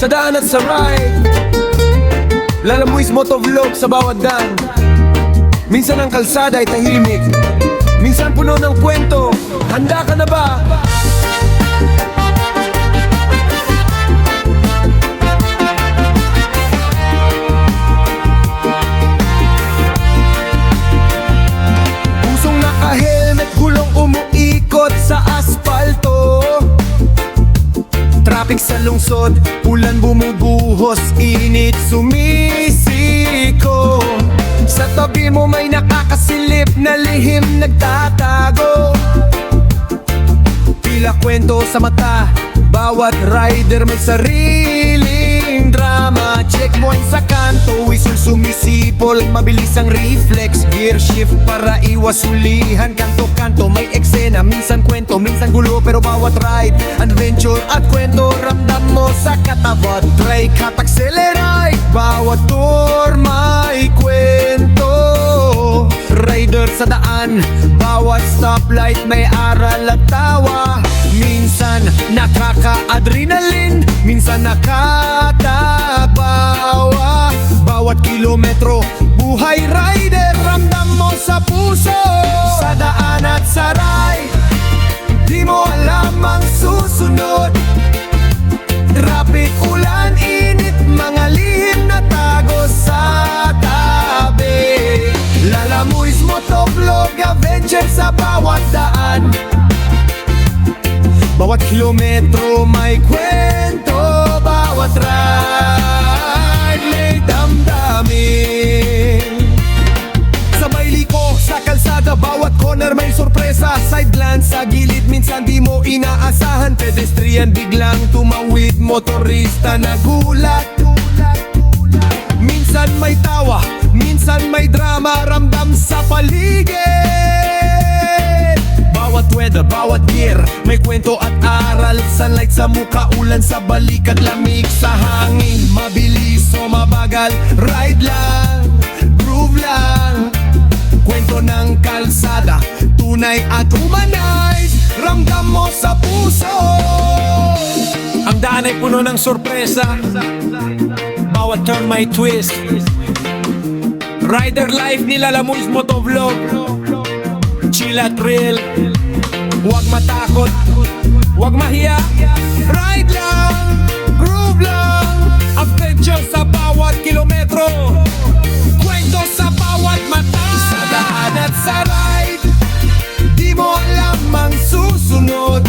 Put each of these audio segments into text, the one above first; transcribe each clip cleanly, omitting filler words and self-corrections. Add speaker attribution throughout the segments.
Speaker 1: sa daan at sa ride. Lalamuis motovlog sa bawat daan. Minsan ang kalsada ay tahimik, minsan puno ng kwento. Handa ka na ba? Pusong naka-helmet, gulong umuikot sa asfalto. Traffic sa lungsod, ulan bumubuhos, init sumisiko. Sa tabi mo may nakakasilip na lihim nagtatago. Tila kwento sa mata, bawat rider may sariling drama. Checkpoint sa kanto, whistle sumisipol, mabilis ang reflex, gear shift para iwas hulihan. Kanto-kanto may eksena, minsan kwento, minsan gulo, pero bawat ride adventure at kwento. Ramdam mo sa katapat, brake at accelerate, bawat tour may kwento. Rider sa daan, bawat stoplight may aral at tawa. Minsan nakaka-adrenaline, minsan nakatabawa. Bawat kilometro, buhay rider, ramdam mo sa puso. Sa daan at sa ride, di mo alam ang susunod. Traffic, ulan, init, mga lihim na tago sa tabi. Lalamuis motovlog, adventure sa bawat daan. Bawat kilometro may kwento, bawat ride may damdamin. Sabay liko sa kalsada, bawat corner may sorpresa. Side glance sa gilid, minsan di mo inaasahan. Pedestrian biglang tumawid, motorista nagulat. Minsan may tawa, minsan may drama, ramdam sa paligid. Bawat weather, bawat gear, may kwento at aral. Sunlight sa muka, ulan sa balikat, lamig sa hangin. Mabilis o mabagal, ride lang, groove lang. Kwento ng kalsada, tunay at humanize, ramdam mo sa puso. Ang daan ay puno ng sorpresa, bawat turn may twist. Rider life ni Lalamuis motovlog, chill at thrill. Huwag matakot, huwag mahiya, ride lang, groove lang. Adventure sa bawat kilometro, kwento sa bawat mata. Sa daan at sa ride, di mo alam ang susunod.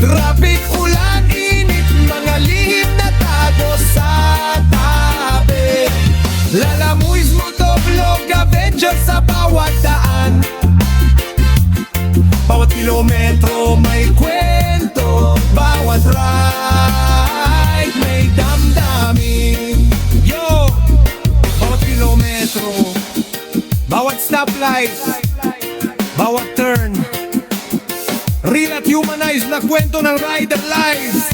Speaker 1: Traffic, ulan, init, mga lihim na tago sa tabi. Lalamuis motovlog, adventure sa bawat daan. Bawat kilometro may kwento, bawat ride may damdamin. Yo! Bawat kilometro, bawat stoplight, bawat turn, real at humanized na kwento ng rider lives.